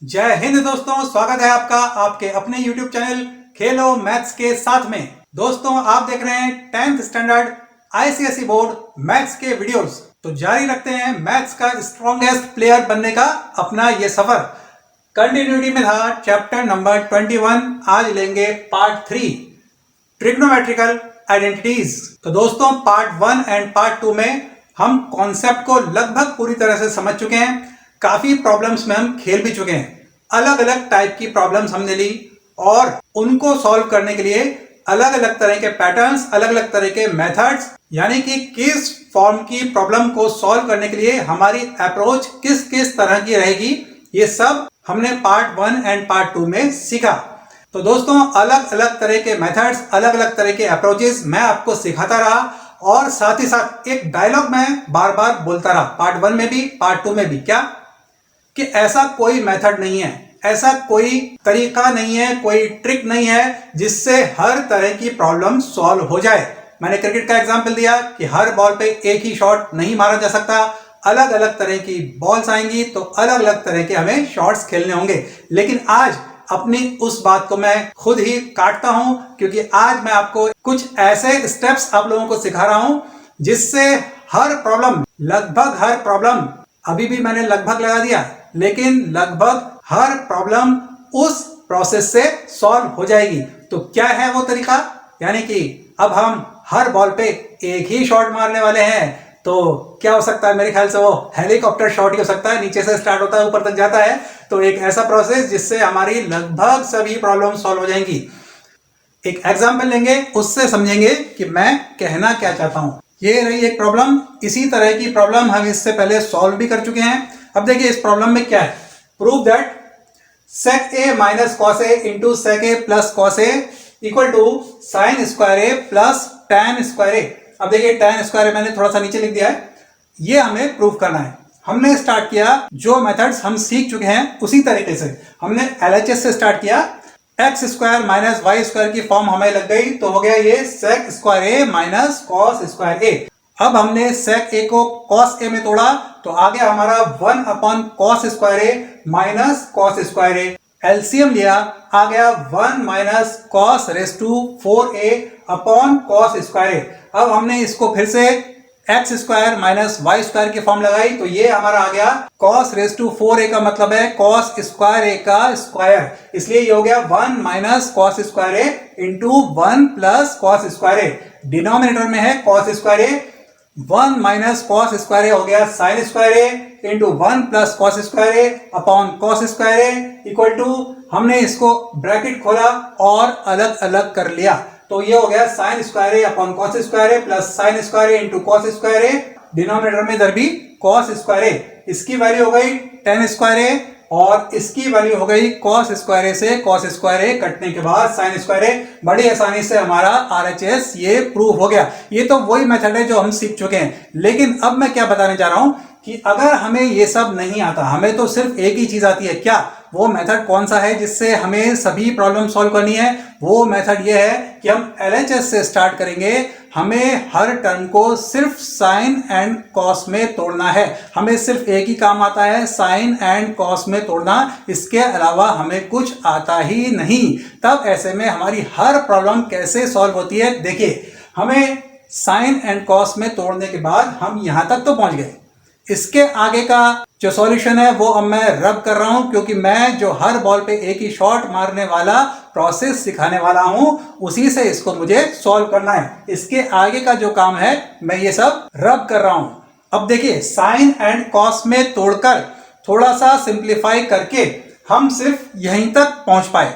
जय हिंद दोस्तों, स्वागत है आपका आपके अपने YouTube चैनल खेलो मैथ्स के साथ में। दोस्तों, आप देख रहे हैं 10th standard ICSE board maths के वीडियोस। तो जारी रखते हैं मैथ्स का स्ट्रॉन्गेस्ट प्लेयर बनने का अपना ये सफर। कंटिन्यूटी में था चैप्टर नंबर 21। आज लेंगे पार्ट 3 ट्रिग्नोमेट्रिकल आइडेंटिटीज। तो दोस्तों, पार्ट 1 एंड पार्ट 2 में हम कॉन्सेप्ट को लगभग पूरी तरह से समझ चुके हैं। काफी प्रॉब्लम्स में हम खेल भी चुके हैं। अलग अलग टाइप की प्रॉब्लम्स हमने ली और उनको सॉल्व करने के लिए अलग अलग तरह के पैटर्न्स, अलग अलग तरह के मेथड्स, यानी कि किस फॉर्म की प्रॉब्लम को सॉल्व करने के लिए हमारी अप्रोच किस किस तरह की रहेगी, ये सब हमने पार्ट 1 एंड पार्ट 2 में सीखा। तो दोस्तों, अलग अलग तरह के मेथड्स, अलग अलग तरह के अप्रोचेस मैं आपको सिखाता रहा और साथ ही साथ एक डायलॉग मैं बार बार बोलता रहा, पार्ट 1 में भी पार्ट 2 में भी। क्या कि ऐसा कोई मेथड नहीं है, ऐसा कोई तरीका नहीं है, कोई ट्रिक नहीं है जिससे हर तरह की प्रॉब्लम सॉल्व हो जाए। मैंने क्रिकेट का एग्जांपल दिया कि हर बॉल पे एक ही शॉट नहीं मारा जा सकता। अलग अलग तरह की बॉल्स आएंगी तो अलग अलग तरह के हमें शॉट्स खेलने होंगे। लेकिन आज अपनी उस बात को मैं खुद ही काटता हूं, क्योंकि आज मैं आपको कुछ ऐसे स्टेप्स आप लोगों को सिखा रहा हूं जिससे हर प्रॉब्लम, लगभग हर प्रॉब्लम, अभी भी मैंने लगभग लगा दिया, लेकिन लगभग हर प्रॉब्लम उस प्रोसेस से सॉल्व हो जाएगी। तो क्या है वो तरीका? यानी कि अब हम हर बॉल पे एक ही शॉट मारने वाले हैं। तो क्या हो सकता है? मेरे ख्याल से वो हेलीकॉप्टर शॉट ही हो सकता है, नीचे से स्टार्ट होता है ऊपर तक जाता है। तो एक ऐसा प्रोसेस जिससे हमारी लगभग सभी प्रॉब्लम सॉल्व हो जाएंगी। एक एग्जाम्पल लेंगे, उससे समझेंगे कि मैं कहना क्या चाहता हूं। ये रही एक प्रॉब्लम। इसी तरह की प्रॉब्लम हम इससे पहले सॉल्व भी कर चुके हैं। अब देखिए इस प्रॉब्लम में क्या है। Prove that sec a minus cos a into sec a plus cos a equal to sin square a plus tan square a। अब देखिए tan स्क्वायर a मैंने थोड़ा सा नीचे लिख दिया है, ये हमें प्रूव करना है। हमने स्टार्ट किया जो मेथड्स हम सीख चुके हैं उसी तरीके से। हमने LHS से स्टार्ट किया। X square minus y square की फॉर्म हमें लग गई, तो हो गया ये sec square a minus cos square a। अब हमने sec a को cos a में तोड़ा तो आ गया हमारा 1 upon cos square a minus cos square a। LCM लिया, आ गया 1 minus cos raise to 4a upon cos square a। अब हमने इसको फिर से x square minus y square की फॉर्म लगाई तो ये हमारा आ गया कॉस रेस टू 4a का मतलब है कॉस स्क्वायर a का स्क्वायर, इसलिए ये हो गया 1 minus cos square a into 1 plus cos square a। Denominator में है cos square a, 1 minus cos square a हो गया sine square a into 1 plus cos square a upon cos square a equal to, हमने इसको bracket खोला और अलग अलग कर लिया तो ये हो गया sine square a upon cos square a plus sine square a into cos square a। Denominator में इधर भी कॉस स्क्वायर a, इसकी वैल्यू हो गई टेन स्क्वायर a और इसकी वैल्यू हो गई कॉस स्क्वायर a से कॉस स्क्वायर a कटने के बाद साइन स्क्वायर a। बड़ी आसानी से हमारा RHS ये प्रूव हो गया। ये तो वही मेथड है जो हम सीख चुके हैं। लेकिन अब मैं क्या बताने जा रहा हूं कि अगर हमें ये सब नहीं आता, हमें तो सिर्फ एक ही चीज आती है। क्या वो मेथड कौन सा है जिससे हमें सभी प्रॉब्लम सॉल्व करनी है? वो मेथड ये है कि हम LHS से स्टार्ट करेंगे। हमें हर टर्म को सिर्फ साइन एंड कॉस में तोड़ना है। हमें सिर्फ एक ही काम आता है, साइन एंड कॉस में तोड़ना। इसके अलावा हमें कुछ आता ही नहीं। तब ऐसे में हमारी हर प्रॉब्लम कैसे सॉल्व होती है? देखिए, हमें साइन एंड कॉस में तोड़ने के बाद हम यहां तक तो पहुंच गए। इसके आगे का जो सॉल्यूशन है वो अब मैं रब कर रहा हूं, क्योंकि मैं जो हर बॉल पे एक ही शॉट मारने वाला प्रोसेस सिखाने वाला हूं उसी से इसको मुझे सॉल्व करना है। इसके आगे का जो काम है मैं ये सब रब कर रहा हूं। अब देखिए, साइन एंड कॉस में तोड़कर थोड़ा सा सिंप्लीफाई करके हम सिर्फ यहीं तक पहुंच पाए।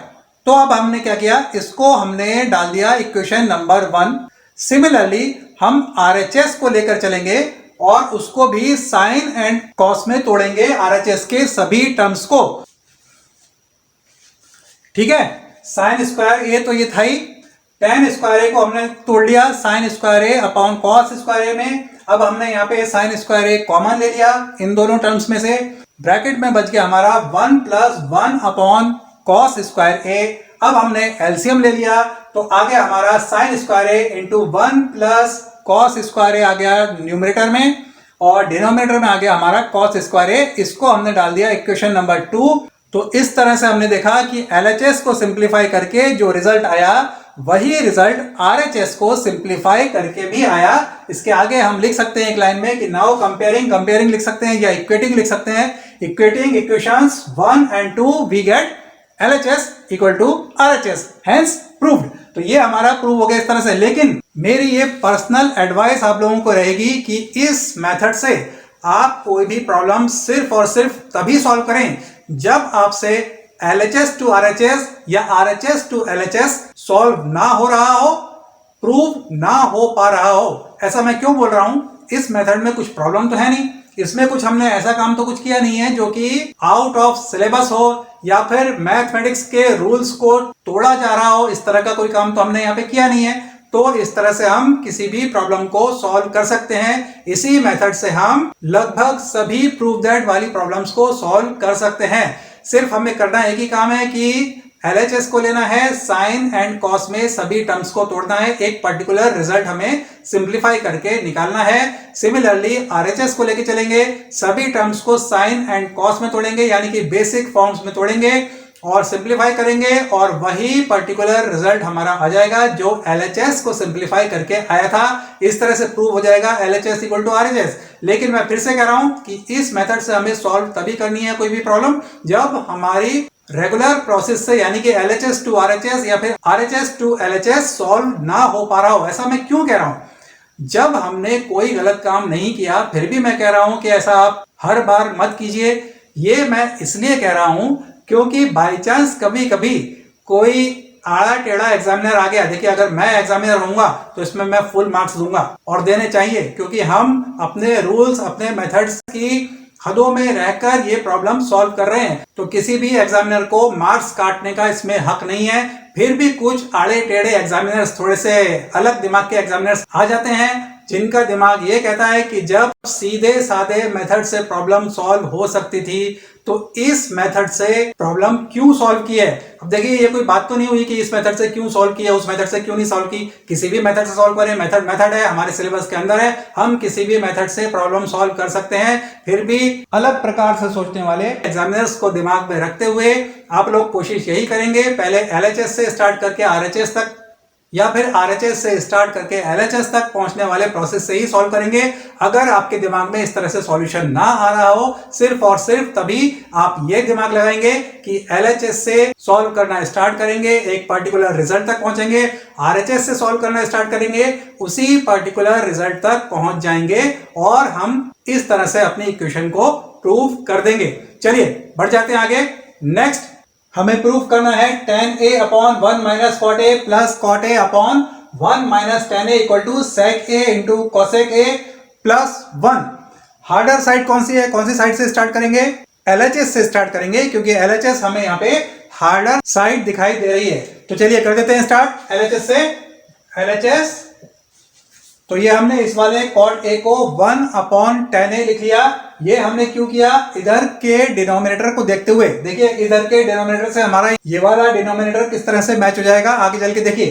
तो अब हमने क्या किया, इसको हमने डाल दिया इक्वेशन नंबर 1। सिमिलरली हम RHS को लेकर चलेंगे और उसको भी साइन एंड कॉस में तोड़ेंगे, RHS के सभी टर्म्स को। ठीक है, साइन स्क्वायर ए तो ये था ही, टेन स्क्वायर ए को हमने तोड़ लिया sine square A upon cos square ए में। अब हमने यहाँ पे साइन स्क्वायर ए कॉमन ले लिया इन दोनों टर्म्स में से। ब्रैकेट में बच गया हमारा 1 प्लस 1 अपॉन कॉस स्क्वायर ए। अब हमने एलसीएम ले लिया तो आ गया हमारा sign square A into 1 plus cos square ए आ गया न्यूमरेटर में और डिनोमिनेटर में आ गया हमारा कॉस स्क्वायर ए। इसको हमने डाल दिया इक्वेशन नंबर 2। तो इस तरह से हमने देखा कि LHS को सिंप्लीफाई करके जो रिजल्ट आया वही रिजल्ट RHS को सिंप्लीफाई करके भी आया। इसके आगे हम लिख सकते हैं एक लाइन में कि नाउ कंपेयरिंग लिख सकते हैं या इक्वेटिंग लिख सकते हैं। Equating equations 1 and 2 we get LHS equal to RHS, hence proved. तो ये हमारा प्रूव हो गया इस तरह से। लेकिन मेरी ये पर्सनल एडवाइस आप लोगों को रहेगी कि इस मेथड से आप कोई भी प्रॉब्लम सिर्फ और सिर्फ तभी सॉल्व करें जब आपसे LHS टू RHS या RHS टू LHS सॉल्व ना हो रहा हो, प्रूव ना हो पा रहा हो। ऐसा मैं क्यों बोल रहा हूं? इस मेथड में कुछ प्रॉब्लम तो है नहीं, इसमें कुछ हमने ऐसा काम तो कुछ किया नहीं है जो कि आउट ऑफ सिलेबस हो या फिर मैथमेटिक्स के रूल्स को तोड़ा जा रहा हो। इस तरह का कोई काम तो हमने यहाँ पे किया नहीं है। तो इस तरह से हम किसी भी प्रॉब्लम को सॉल्व कर सकते हैं। इसी मेथड से हम लगभग सभी प्रूव दैट वाली प्रॉब्लम्स को सॉल्व कर सकते हैं। सिर्फ हमें करना एक ही काम है कि LHS को लेना है, साइन एंड कॉस में सभी टर्म्स को तोड़ना है, एक पर्टिकुलर रिजल्ट हमें सिंप्लीफाई करके निकालना है। सिमिलरली RHS को लेके चलेंगे, सभी टर्म्स को साइन एंड कॉस में तोड़ेंगे, यानी कि बेसिक फॉर्म्स में तोड़ेंगे और सिंप्लीफाई करेंगे और वही पर्टिकुलर रिजल्ट हमारा आ जाएगा जो LHS को सिंप्लीफाई करके आया था। इस तरह से प्रूव हो जाएगा LHS इक्वल टू RHS। लेकिन मैं फिर से कह रहा हूं कि इस मेथड से हमें सॉल्व तभी करनी है कोई भी प्रॉब्लम जब हमारी रेगुलर प्रोसेस से, यानी कि LHS टू RHS या फिर RHS टू LHS सॉल्व ना हो पा रहा हो। ऐसा मैं क्यों कह रहा हूं? जब हमने कोई गलत काम नहीं किया फिर भी मैं कह रहा हूं कि ऐसा आप हर बार मत कीजिए। ये मैं इसलिए कह रहा हूं क्योंकि बाई चांस कभी कभी कोई आड़ा टेढ़ा एग्जामिनर आ गया। देखिए, अगर मैं एग्जामिनर होऊंगा तो इसमें मैं फुल मार्क्स दूंगा और देने चाहिए, क्योंकि हम अपने रूल्स, अपने मेथड्स की हदों में रहकर ये प्रॉब्लम सॉल्व कर रहे हैं। तो किसी भी एग्जामिनर को मार्क्स काटने का इसमें हक नहीं है। फिर भी कुछ आड़े टेढ़े एग्जामिनर्स, थोड़े से अलग दिमाग के एग्जामिनर्स आ जाते हैं जिनका दिमाग ये कहता है कि जब सीधे साधे मेथड से प्रॉब्लम सॉल्व हो सकती थी तो इस मेथड से प्रॉब्लम क्यों सॉल्व की है। अब देखिए, ये कोई बात तो नहीं हुई कि इस मेथड से क्यों सॉल्व की है, उस मेथड से क्यों नहीं सॉल्व की। किसी भी मेथड से सॉल्व करें, मेथड है, हमारे सिलेबस के अंदर है, हम किसी भी मेथड से प्रॉब्लम सॉल्व कर सकते हैं। फिर भी अलग प्रकार से सोचने वाले एग्जामिनर्स को दिमाग में रखते हुए आप लोग कोशिश यही करेंगे, पहले LHS से स्टार्ट करके RHS तक या फिर RHS से स्टार्ट करके LHS तक पहुंचने वाले प्रोसेस से ही सॉल्व करेंगे। अगर आपके दिमाग में इस तरह से सॉल्यूशन ना आ रहा हो, सिर्फ और सिर्फ तभी आप ये दिमाग लगाएंगे कि LHS से सॉल्व करना स्टार्ट करेंगे, एक पर्टिकुलर रिजल्ट तक पहुंचेंगे, RHS से सॉल्व करना स्टार्ट करेंगे, उसी पर्टिकुलर रिजल्ट तक पहुंच जाएंगे और हम इस तरह से अपनी इक्वेशन को प्रूव कर देंगे। चलिए बढ़ जाते हैं आगे। नेक्स्ट हमें प्रूफ करना है tan a upon 1 minus cot a plus cot a upon 1 minus tan a equal to sec a into cosec a plus 1। Harder side कौन सी है, कौन सी साइड से स्टार्ट करेंगे? LHS से स्टार्ट करेंगे, क्योंकि LHS हमें यहाँ पे हार्डर साइड दिखाई दे रही है। तो चलिए कर देते हैं स्टार्ट LHS से। LHS तो ये हमने इस वाले cot a को 1 अपॉन tan a लिख लिया। ये हमने क्यों किया? इधर के डिनोमिनेटर को देखते हुए। देखिए, इधर के डिनोमिनेटर से हमारा ये वाला डिनोमिनेटर किस तरह से मैच हो जाएगा आगे चल के देखिए।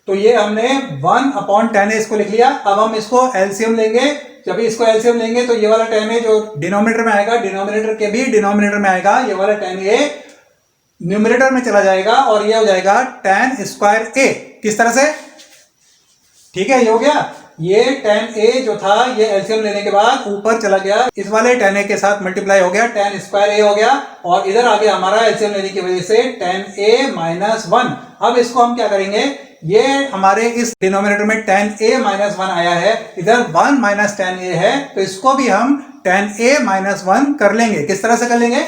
तो ये हमने 1 अपॉन tan a इसको लिख लिया। अब हम इसको एलसीएम लेंगे। जब इसको एलसीएम लेंगे तो ये वाला tan a जो डिनोमिनेटर में आएगा, डिनोमिनेटर के भी डिनोमिनेटर में आएगा, ये वाला tan a न्यूमरेटर में चला जाएगा और ये हो जाएगा tan स्क्वायर a। किस तरह से? ठीक है, ये हो गया। ये tan a जो था ये एलसीएम लेने के बाद ऊपर चला गया, इस वाले tan a के साथ मल्टीप्लाई हो गया, tan स्क्वायर a हो गया और इधर आ गया हमारा एलसीएम लेने की वजह से tan a माइनस 1। अब इसको हम क्या करेंगे, ये हमारे इस डिनोमिनेटर में tan a माइनस 1 आया है, इधर 1 माइनस tan a है, तो इसको भी हम tan a माइनस 1 कर लेंगे। किस तरह से कर लेंगे?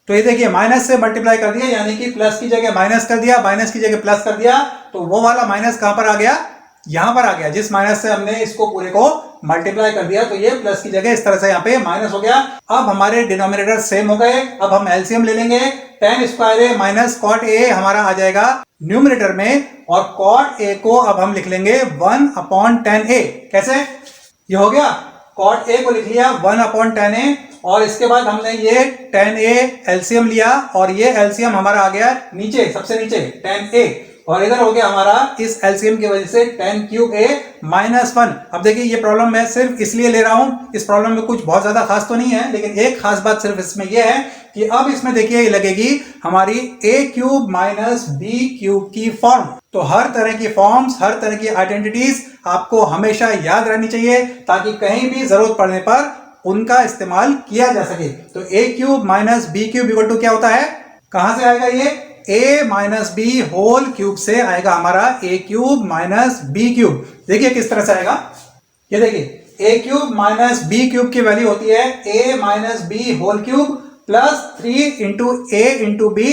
तो ये देखिए, माइनस से मल्टीप्लाई कर दिया, यानी कि प्लस की जगह माइनस कर दिया, माइनस की जगह प्लस कर दिया, तो वो वाला माइनस कहां पर आ गया? यहां पर आ गया। जिस माइनस से हमने इसको पूरे को मल्टीप्लाई कर दिया तो ये प्लस की जगह इस तरह से यहाँ पे माइनस हो गया। अब हमारे डिनोमिनेटर सेम हो गए। अब हम एलसीएम ले लेंगे। tan square a minus cot a हमारा आ जाएगा न्यूमरेटर में और cot a को अब हम लिख लेंगे 1 अपॉन tan a। कैसे? ये हो गया, cot a को लिख लिया 1 अपॉन tan a और इसके बाद हमने ये tan a एलसीएम लिया और ये एलसीएम हमारा आ गया नीचे, सबसे नीचे tan a। और इधर हो गया हमारा इस एलसीएम की वजह से tan क्यूब a माइनस 1। अब देखिए ये प्रॉब्लम मैं सिर्फ इसलिए ले रहा हूं, इस प्रॉब्लम में कुछ बहुत ज्यादा खास तो नहीं है, लेकिन एक खास बात सिर्फ इसमें यह है कि अब इसमें देखिए ये लगेगी हमारी a cube minus b cube की फॉर्म। तो हर तरह की फॉर्म्स, हर तरह की आइडेंटिटीज आपको हमेशा याद रहनी चाहिए ताकि कहीं भी जरूरत पड़ने पर उनका इस्तेमाल किया जा सके। तो a cube minus b cube equal to क्या होता है, कहां से आएगा ये, a minus B whole cube से आएगा हमारा a cube minus b cube. देखिए किस तरह से आएगा, ये देखिए a cube minus b cube की वैल्यू होती है a minus B whole cube plus 3 into a into b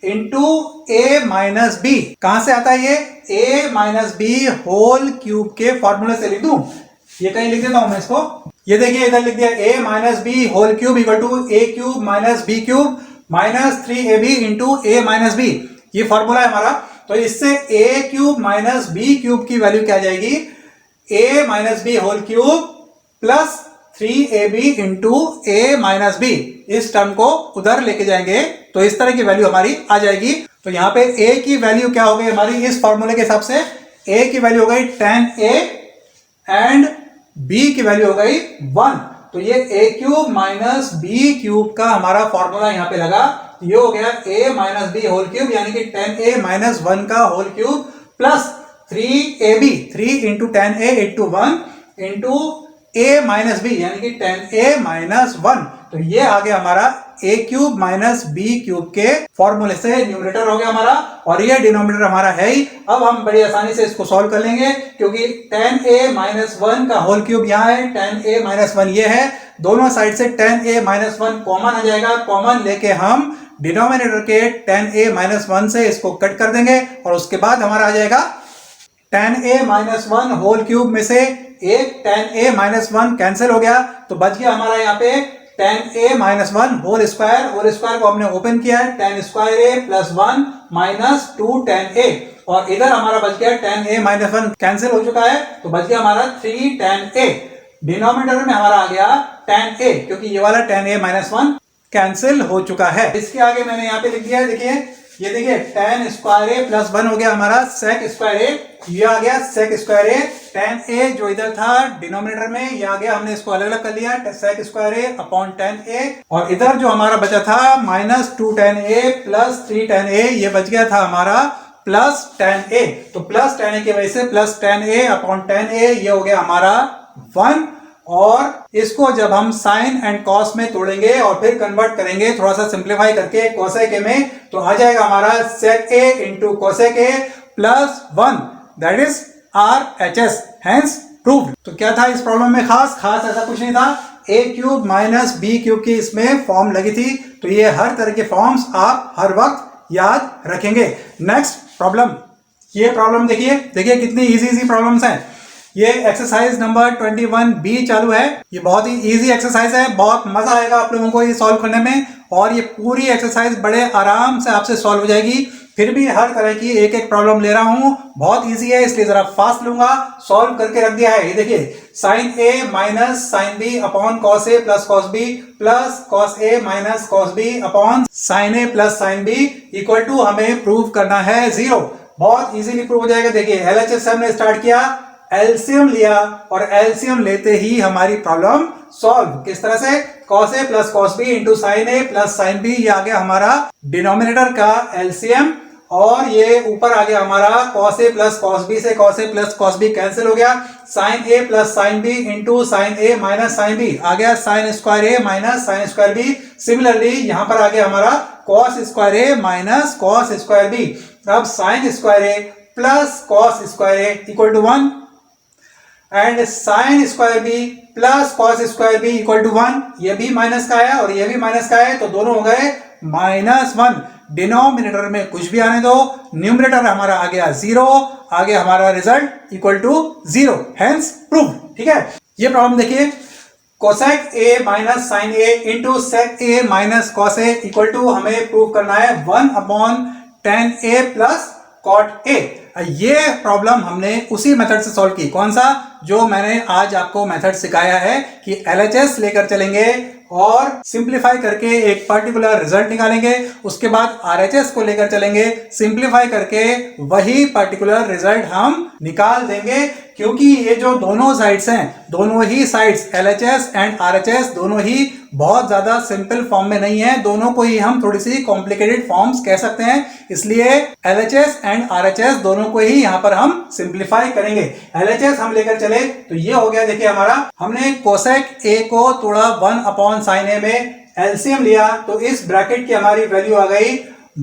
into a minus b. कहां से आता है ये, a minus B whole cube के फॉर्मूले से लिख दूं, ये कहीं लिख देता हूं मैं इसको। ये देखिए इधर लिख दिया a minus B whole cube equal to a cube minus B cube minus 3ab into a minus B, ये फॉर्मूला है हमारा। तो इससे a cube minus B cube की वैल्यू क्या आ जाएगी, a minus B whole cube plus 3ab into a minus B. इस टर्म को उधर लेके जाएंगे तो इस तरह की वैल्यू हमारी आ जाएगी। तो यहाँ पे a की वैल्यू क्या हो गई हमारी, इस फॉर्मूले के हिसाब से a की वैल्यू हो गई tan a एंड b की वैल्यू हो गई 1। तो ये a cube minus B cube का हमारा फॉर्मूला यहाँ पे लगा, ये हो गया a minus B whole cube यानी कि tan a माइनस 1 का whole cube plus 3ab, 3 into tan a into 1 into a minus B यानी कि tan a माइनस 1। तो ये आ गया हमारा a cube minus B cube के फॉर्मूले से न्यूमरेटर हो गया हमारा, और ये डिनोमिनेटर हमारा है ही। अब हम बड़ी आसानी से इसको सॉल्व कर लेंगे क्योंकि tan a माइनस 1 का होल क्यूब यहाँ है, tan a माइनस 1 ये है, दोनों साइड से tan a माइनस 1 कॉमन आ जाएगा, कॉमन लेके हम डिनोमिनेटर के tan a माइनस 1 से इसको कट कर देंगे और उसके बाद हमारा आ जाएगा tan a minus 1 whole cube में से एक tan a माइनस 1 कैंसिल हो गया, तो बच गया हमारा यहाँ पे tan a minus 1 whole square को हमने ओपन किया है, tan square a plus 1 minus 2 tan a, और इधर हमारा बच गया tan a माइनस 1 कैंसिल हो चुका है तो बच गया हमारा 3 tan a। डिनोमिनेटर में हमारा आ गया tan a क्योंकि ये वाला tan a माइनस 1 कैंसिल हो चुका है। इसके आगे मैंने यहाँ पे लिख दिया है, देखिए ये देखिए tan स्क्वायर a प्लस 1 हो गया हमारा sec स्क्वायर a, ये आ गया sec square a, tan a जो इधर था डिनोमिनेटर में ये आ गया, हमने इसको अलग अलग कर लिया sec square a upon tan a, और इधर जो हमारा बचा था minus 2 tan a plus 3 tan a, ये बच गया था हमारा प्लस tan a। तो प्लस tan a की वजह से plus tan a upon tan a ये हो गया हमारा 1, और इसको जब हम साइन एंड कॉस में तोड़ेंगे और फिर कन्वर्ट करेंगे थोड़ा सा सिंप्लीफाई करके कोसेक ए में, तो आ जाएगा हमारा sec a into cosec a plus 1, that is RHS, hence proved. तो क्या था इस प्रॉब्लम में खास ऐसा कुछ नहीं था, a cube minus B cube की इसमें फॉर्म लगी थी, तो ये हर तरह के फॉर्म्स आप हर वक्त याद रखेंगे। नेक्स्ट प्रॉब्लम, ये प्रॉब्लम देखिए कितनी इजी प्रॉब्लम्स हैं। ये एक्सरसाइज नंबर 21B चालू है, ये बहुत ही इजी एक्सरसाइज है, बहुत मजा आएगा आप लोगों को ये सॉल्व करने में, और ये पूरी एक्सरसाइज बड़े आराम से आपसे सॉल्व हो जाएगी। फिर भी हर तरह की एक एक प्रॉब्लम ले रहा हूं, बहुत इजी है इसलिए जरा फास्ट लूंगा। सॉल्व करके रख दिया है, ये देखिए sine a minus sine B upon cos a plus cos B plus cos a minus cos B upon sine a plus sine B equal to हमें प्रूव करना है 0। बहुत इजीली प्रूव हो जाएगा। देखिए LHS से हमने स्टार्ट किया, एलसीएम लिया और एलसीएम लेते ही हमारी प्रॉब्लम सॉल्व। किस तरह से, cos a plus cos b into sine a plus sine b, ये आ गया हमारा डिनोमिनेटर का एलसीएम, और ये ऊपर आ गया हमारा cos a plus cos b से cos a plus cos b cancel हो गया, sine a plus sine b into sine a minus sine b आ गया sine square a minus sine square b। Similarly यहाँ पर आ गया हमारा cos square a minus cos square b। अब sine square a plus cos square a equal to 1 and sine square B plus cos square B equal to 1, ये भी minus का है और ये भी माइनस का है, तो दोनों हो गए -1। डिनोमिनेटर में कुछ भी आने दो, न्यूमरेटर हमारा आ गया 0, आ गया हमारा result equal to 0, hence prove. ठीक है, ये प्रॉब्लम देखिए, cosec a minus sine a into sec a minus cos a equal to हमें प्रूव करना है 1 upon tan a plus cot a। ये प्रॉब्लम हमने उसी मेथड से सॉल्व की, कौन सा, जो मैंने आज आपको मेथड सिखाया है कि LHS लेकर चलेंगे और सिंप्लीफाई करके एक पर्टिकुलर रिजल्ट निकालेंगे। उसके बाद आरएचएस को लेकर चलेंगे, सिंप्लीफाई करके वही पर्टिकुलर रिजल्ट हम निकाल देंगे। क्योंकि ये जो दोनों साइड्स हैं, दोनों ही साइड्स एलएचएस एंड आरएचएस दोनों ही बहुत ज्यादा सिंपल फॉर्म में नहीं है, दोनों को ही हम थोड़ी सी कॉम्प्लिकेटेड फॉर्म्स कह सकते हैं। इसलिए एलएचएस एंड आरएचएस दोनों को ही यहां पर हम सिंप्लीफाई करेंगे। एलएचएस हम लेकर चले तो ये हो गया, देखिए हमारा हमने कोसेक ए को तोड़ा 1/sin a में एलसीएम लिया तो इस ब्रैकेट की हमारी वैल्यू आ गई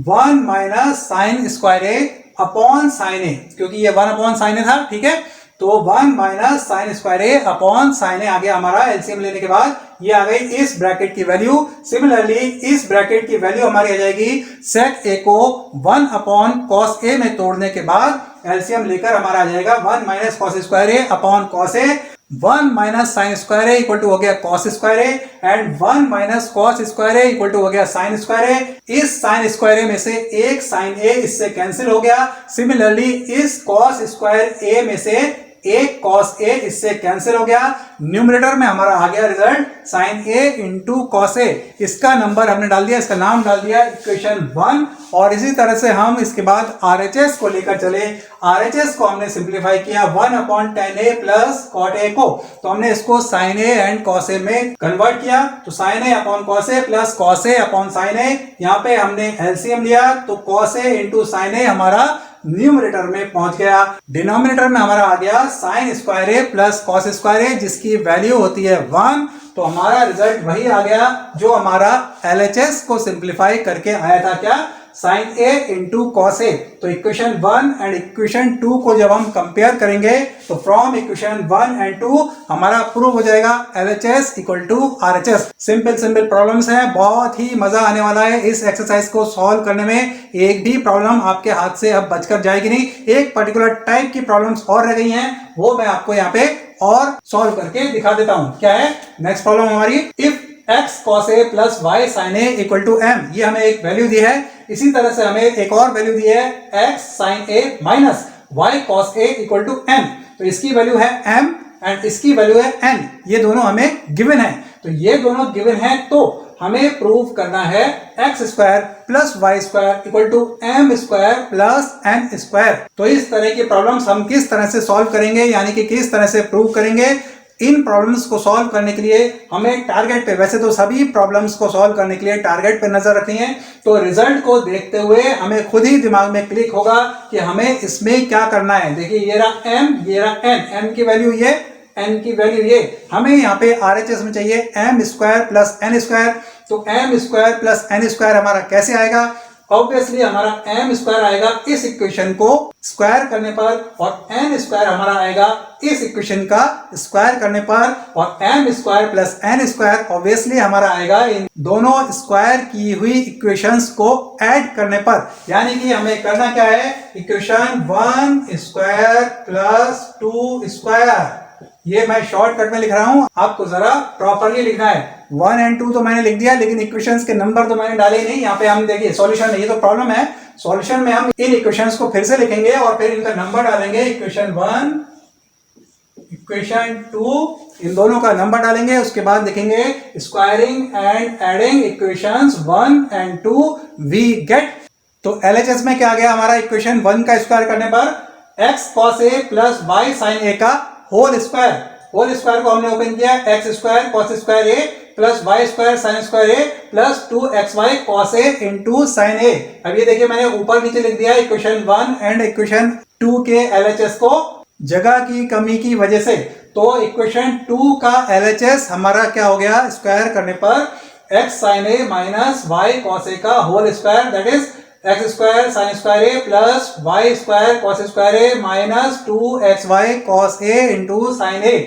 1 minus sine square A upon sign ए, क्योंकि ये 1/sin a था, ठीक है। तो 1 minus sine square A upon sign ए आ गया हमारा एलसीएम लेने के बाद, ये आ गई इस ब्रैकेट की वैल्यू। सिमिलरली इस ब्रैकेट की वैल्यू हमारी आ जाएगी सेक ए को 1/cos ए में तोड़ने के बाद एलसीएम लेकर हमारा आ जाएगा 1 minus cos square A upon cos A. 1 minus sine square A equal to हो गया cos square A and 1 minus cos square A equal to हो गया साइन स्क्वायर ए। इस साइन स्क्वायर ए में से एक साइन ए इससे कैंसिल हो गया। सिमिलरली इस कॉस स्क्वायर ए में से एक कॉस ए इससे कैंसिल हो गया। न्यूमरेटर में हमारा आ गया result sign A into cos A. इसका नंबर हमने डाल दिया, इसका नाम डाल दिया इक्वेशन 1। और इसी तरह से हम इसके बाद आरएचएस को लेकर चले। आरएचएस को हमने सिंप्लीफाई किया 1/tan a plus cot a को, तो हमने इसको sign A and cos A में कन्वर्ट किया। तो sign A upon cos A plus cos A upon sign ए, यहाँ पे हमने एलसीएम लिया तो कॉस ए इंटू साइन ए हमारा न्यूमरेटर में पहुंच गया। डिनोमिनेटर में हमारा आ गया sine square A plus cos square A जिसकी वैल्यू होती है 1। तो हमारा रिजल्ट वही आ गया जो हमारा एलएचएस को सिंप्लीफाई करके आया था, क्या, sign A into cos A. तो इक्वेशन 1 एंड इक्वेशन 2 को जब हम कंपेयर करेंगे तो फ्रॉम इक्वेशन 1 एंड 2 हमारा प्रूव हो जाएगा LHS equal to RHS. Simple problems हैं, बहुत ही मजा आने वाला है इस एक्सरसाइज को सॉल्व करने में। एक भी प्रॉब्लम आपके हाथ से अब बचकर जाएगी नहीं। एक पर्टिकुलर टाइप की प्रॉब्लम्स और रह गई हैं, वो मैं आपको यहाँ पे और सॉल्व करके दिखा देता हूं। क्या है नेक्स्ट प्रॉब्लम हमारी, if x cos a plus y sin a equal to m, ये हमें एक वैल्यू दी है। इसी तरह से हमें एक और वैल्यू दी है x sin a minus y cos a equal to m। तो इसकी वैल्यू है m एंड इसकी वैल्यू है n। ये दोनों हमें गिवन है। तो ये दोनों गिवन है तो हमें प्रूव करना है X square plus Y square equal to M square plus N square. तो इस तरह की प्रॉब्लम्स हम किस तरह से सॉल्व करेंगे, यानी कि किस तरह से प्रूव करेंगे। इन प्रॉब्लम्स को सॉल्व करने के लिए हमें टारगेट पे, वैसे तो सभी प्रॉब्लम्स को सॉल्व करने के लिए टारगेट पे नजर रखनी है। तो रिजल्ट को देखते हुए हमें खुद ही दिमाग में क्लिक होगा कि हमें इसमें क्या करना है। देखिए ये रहा m, ये रहा n, m की वैल्यू ये, n की वैल्यू ये। हमें यहाँ पे RHS में चाहिए m square plus n square. तो m square plus n square हमारा कैसे आएगा, ऑब्वियसली हमारा m स्क्वायर आएगा इस इक्वेशन को स्क्वायर करने पर, और n स्क्वायर हमारा आएगा इस इक्वेशन का स्क्वायर करने पर, और m square plus n square obviously हमारा आएगा इन दोनों स्क्वायर की हुई इक्वेशंस को ऐड करने पर। यानी कि हमें करना क्या है, इक्वेशन 1 स्क्वायर प्लस 2 स्क्वायर, ये मैं शॉर्टकट में लिख रहा हूं, आपको जरा प्रॉपरली लिखना है। 1 और 2 तो मैंने लिख दिया, लेकिन इक्वेशंस के नंबर तो मैंने डाले नहीं। यहाँ पे हम देखिए सॉल्यूशन में, ये तो प्रॉब्लम है, सॉल्यूशन में हम इन इक्वेशंस को फिर से लिखेंगे और फिर इनका नंबर डालेंगे। इक्वेशन 1, इक्वेशन 2, इन दोनों का नंबर डालेंगे। उसके बाद लिखेंगे स्क्वायरिंग एंड एडिंग इक्वेशंस 1 और 2 वी गेट। तो एलएचएस में क्या आ गया हमारा, इक्वेशन 1 का स्क्वायर करने पर x cos a plus y sin a का होल स्क्वायर। होल स्क्वायर को हमने ओपन किया, x square cos square A plus Y square sine square A plus 2xy cos a into sine a. अब ये देखिए मैंने ऊपर नीचे लिख दिया इक्वेशन 1 एंड इक्वेशन 2 के एलएचएस को जगह की कमी की वजह से। तो इक्वेशन 2 का एलएचएस हमारा क्या हो गया, स्क्वायर करने पर x sin a minus y cos a का whole square, that is x square sine square A plus Y square cos square a minus 2xy cos a into sine a.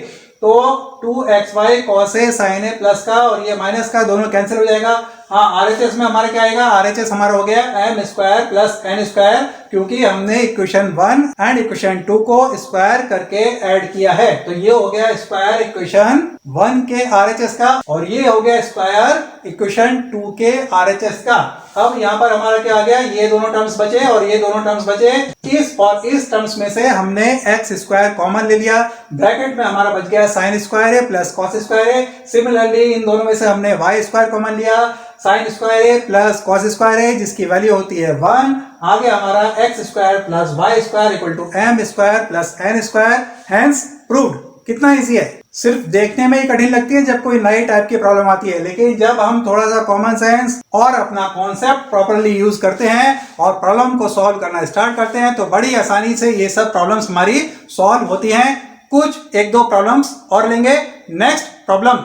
तो 2xy cos a sine a plus का और ये minus का दोनों cancel हो जाएगा। हाँ, आरएचएस में हमारा क्या आएगा, आरएचएस हमारा हो गया m square plus n square, क्योंकि हमने इक्वेशन 1 एंड इक्वेशन 2 को स्क्वायर करके ऐड किया है। तो ये हो गया स्क्वायर इक्वेशन 1 के आरएचएस का, और ये हो गया स्क्वायर इक्वेशन 2 के आरएचएस का। अब यहाँ पर हमारा क्या आ गया, ये दोनों टर्म्स बचे और ये दोनों टर्म्स बचे। इस टर्म्स में से हमने एक्स स्क्वायर कॉमन ले लिया, ब्रैकेट में हमारा बच गया sine square square A plus cos square A. Similarly इन दोनों में से हमने वाई स्क्वायर कॉमन लिया, sine square A plus cos square A जिसकी वैल्यू होती है 1। आगे हमारा X square plus Y square equal to M square plus N square, hence proved. कितना इजी है, सिर्फ देखने में ही कठिन लगती है जब कोई नई टाइप की प्रॉब्लम आती है, लेकिन जब हम थोड़ा सा कॉमन सेंस और अपना कॉन्सेप्ट प्रॉपर्ली यूज करते हैं और प्रॉब्लम को सॉल्व करना स्टार्ट करते हैं तो बड़ी आसानी से ये सब प्रॉब्लम्स हमारी सॉल्व होती हैं। कुछ एक दो प्रॉब्लम्स और लेंगे। नेक्स्ट प्रॉब्लम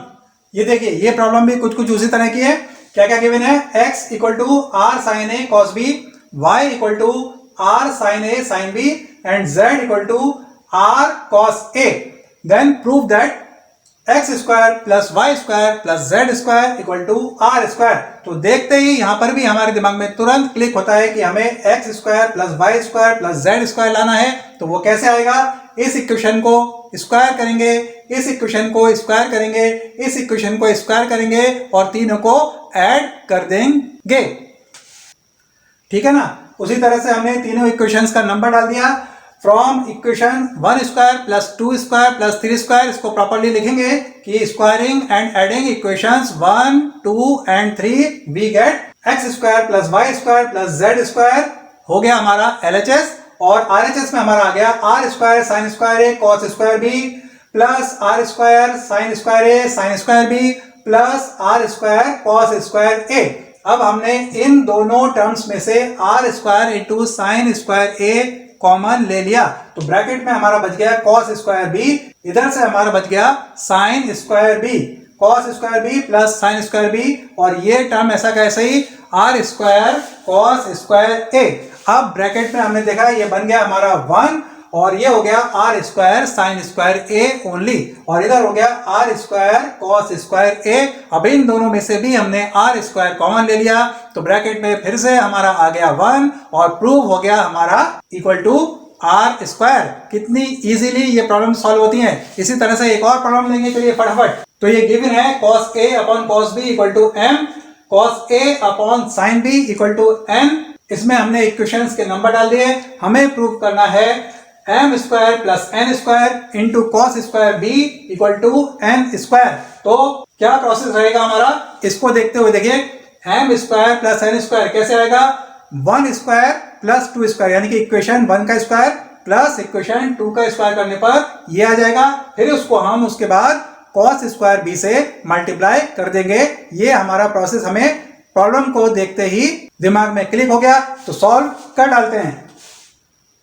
ये देखिए, ये प्रॉब्लम भी कुछ उसी तरह की है। क्या क्या गिवन है, x इक्वल to R sine A cos B, y equal to R sine A sine B and z equal to R cos A. Then prove that X square plus Y square plus Z square equal to R square. तो देखते ही यहां पर भी हमारे दिमाग में तुरंत click होता है कि हमें X square plus Y square plus Z square लाना है। तो वो कैसे आएगा, इस इक्वेशन को स्क्वायर करेंगे, इस इक्वेशन को स्क्वायर करेंगे, इस इक्वेशन को स्क्वायर करेंगे और तीनों को ऐड कर देंगे। ठीक है ना। उसी तरह से हमने तीनों इक्वेशंस का नंबर डाल दिया। From equation 1 square plus 2 square plus 3 square, इसको प्रॉपर्ली लिखेंगे कि squaring and adding equations 1, 2 and 3 we get X square plus Y square plus Z square. हो गया हमारा LHS। और RHS में हमारा आ गया are square sine square a cos square B plus r square sine square a sine square B plus r square cos square ए। अब हमने इन दोनों टर्म्स में से r square into sine square a common ले लिया, तो ब्रैकेट में हमारा बच गया कॉस स्क्वायर बी, इधर से हमारा बच गया sine square B, cos square B plus sine square B, और ये टर्म ऐसा कैसे ही आर स्क्वायर कॉस स्क्वायर ए। अब ब्रैकेट में हमने देखा ये बन गया हमारा 1 और ये हो गया are square sine square A only, और इधर हो गया आर स्क्वायर कॉस स्क्वायर ए। अब इन दोनों में से भी हमने आर स्क्वायर कॉमन ले लिया, तो ब्रैकेट में फिर से हमारा आ गया 1 और प्रूव हो गया हमारा इक्वल टू आर स्क्वायर। कितनी इजीली ये प्रॉब्लम सॉल्व होती हैं। इसी तरह से एक और प्रॉब्लम लेंगे, चलिए फटाफट। तो ये गिवन है cos A upon cos B equal to M, cos A upon sine B equal to N. इसमें हमने इक्वेशंस के नंबर डाल दिए। हमें प्रूव करना है M square plus N square into cos square B equal to N square. तो क्या प्रोसेस रहेगा हमारा, इसको देखते हुए देखिए, M square plus N square कैसे आएगा, 1 स्क्वायर प्लस 2 स्क्वायर, यानी कि इक्वेशन 1 का स्क्वायर प्लस इक्वेशन 2 का स्क्वायर करने पर ये आ जाएगा। फिर उसको हम उसके बाद कॉस स्क्वायर बी से मल्टीप्लाई कर देंगे। ये हमारा प्रोसेस हमें प्रॉब्लम को देखते ही दिमाग में क्लिक हो गया, तो सॉल्व कर डालते हैं।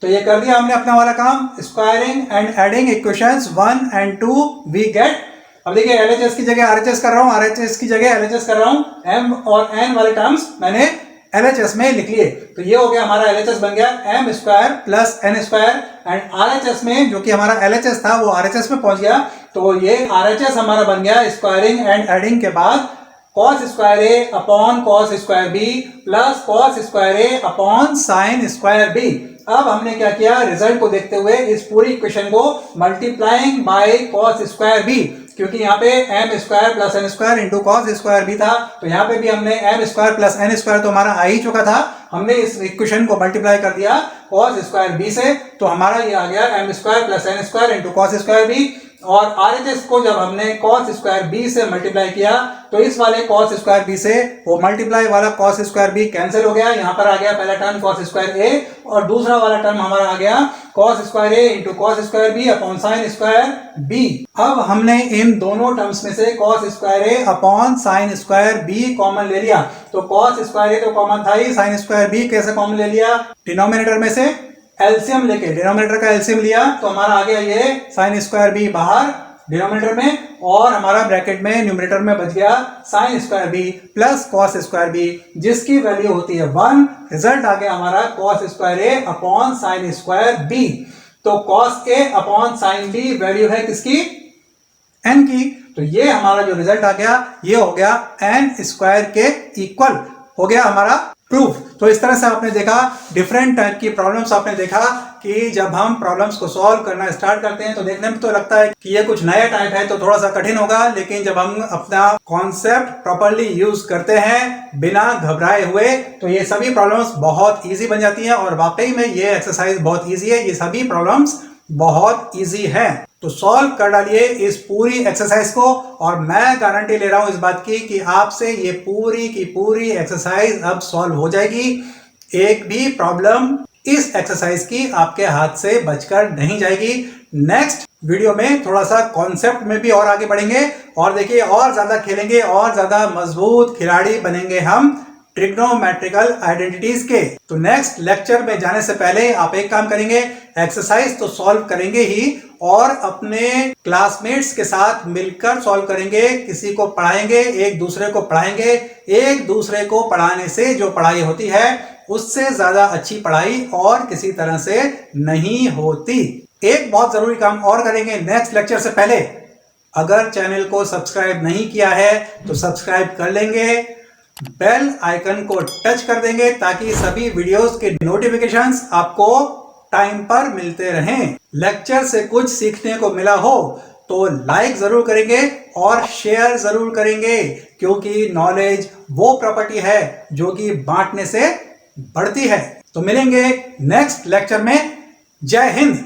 तो ये कर दिया हमने अपना वाला काम, squaring and adding equations 1 and 2 we get. अब देखिए LHS की जगह RHS कर रहा हूं, RHS की जगह LHS कर रहा हूं, m और n वाले टर्म्स मैंने LHS में लिख लिए। तो ये हो गया हमारा LHS बन गया m square plus n square, and RHS में जो कि हमारा LHS था वो RHS में पहुंच गया, तो ये RHS हमारा बन गया स्क्वायरिंग एंड एडिंग के बाद cos square A upon cos square B plus cos square A upon sine square B. अब हमने क्या किया, रिजल्ट को देखते हुए इस पूरी इक्वेशन को multiplying by cos square B, क्योंकि यहाँ पे M square plus N square into cos square B था, तो यहाँ पे भी हमने M square plus N square तो हमारा आ ही चुका था, हमने इस इक्वेशन को मल्टीप्लाई कर दिया कॉस स्क्वायर बी से, तो हमारा ये आ गया M square plus N square into cos square B. और RHS को जब हमने cos स्क्वायर बी से मल्टीप्लाई किया तो इस वाले cos स्क्वायर बी से वो मल्टीप्लाई वाला cos स्क्वायर बी कैंसिल हो गया। यहाँ पर आ गया पहला टर्म cos स्क्वायर ए और दूसरा वाला टर्म हमारा आ गया cos square A into cos square B upon sine square B. अब हमने इन दोनों टर्म्स में से cos square A upon sine square B common ले लिया, तो cos स्क्वायर ए तो कॉमन था ही, साइन स्क्वायर बी कैसे कॉमन ले लिया, डिनोमिनेटर में से एलसीएम लेके डिनोमिनेटर का एलसीएम लिया, तो हमारा आ गया ये साइन स्क्वायर बी बाहर डिनोमिनेटर में, और हमारा ब्रैकेट में न्यूमरेटर में बच गया sine square B plus cos square B, जिसकी वैल्यू होती है 1। रिजल्ट आ गया हमारा cos square A upon sine square B. तो cos A upon sine B value है किसकी, एन की, तो ये हमारा जो रिजल्ट आ गया ये हो गया एन स्क्वायर के इक्वल, हो गया हमारा प्रूफ। तो इस तरह से आपने देखा डिफरेंट टाइप की प्रॉब्लम्स, आपने देखा कि जब हम प्रॉब्लम्स को सॉल्व करना स्टार्ट करते हैं तो देखने में तो लगता है कि ये कुछ नया टाइप है तो थोड़ा सा कठिन होगा, लेकिन जब हम अपना कॉन्सेप्ट प्रॉपर्ली यूज करते हैं बिना घबराए हुए तो ये सभी प्रॉब्लम्स बहुत इजी बन जाती हैं। और वाकई में ये एक्सरसाइज बहुत इजी है, ये सभी प्रॉब्लम्स बहुत इजी है। तो सॉल्व कर डालिए इस पूरी एक्सरसाइज को और मैं गारंटी ले रहा हूं इस बात की कि आपसे ये पूरी की पूरी एक्सरसाइज अब सॉल्व हो जाएगी। एक भी प्रॉब्लम इस एक्सरसाइज की आपके हाथ से बचकर नहीं जाएगी। नेक्स्ट वीडियो में थोड़ा सा कॉन्सेप्ट में भी और आगे बढ़ेंगे और देखिए और ज्यादा खेलेंगे और ज्यादा मजबूत खिलाड़ी बनेंगे हम ट्रिग्नोमेट्रिकल आइडेंटिटीज के। तो नेक्स्ट लेक्चर में जाने से पहले आप एक काम करेंगे, एक्सरसाइज तो सॉल्व करेंगे ही और अपने क्लासमेट्स के साथ मिलकर सॉल्व करेंगे, किसी को पढ़ाएंगे, एक दूसरे को पढ़ाएंगे। एक दूसरे को पढ़ाने से जो पढ़ाई होती है उससे ज्यादा अच्छी पढ़ाई और किसी तरह से नहीं होती। एक बहुत जरूरी काम और करेंगे नेक्स्ट लेक्चर से पहले, अगर चैनल को सब्सक्राइब नहीं किया है तो सब्सक्राइब कर लेंगे, बेल आइकन को टच कर देंगे ताकि सभी वीडियोस के नोटिफिकेशंस आपको टाइम पर मिलते रहें। लेक्चर से कुछ सीखने को मिला हो तो लाइक जरूर करेंगे और शेयर जरूर करेंगे, क्योंकि नॉलेज वो प्रॉपर्टी है जो कि बांटने से बढ़ती है। तो मिलेंगे नेक्स्ट लेक्चर में। जय हिंद।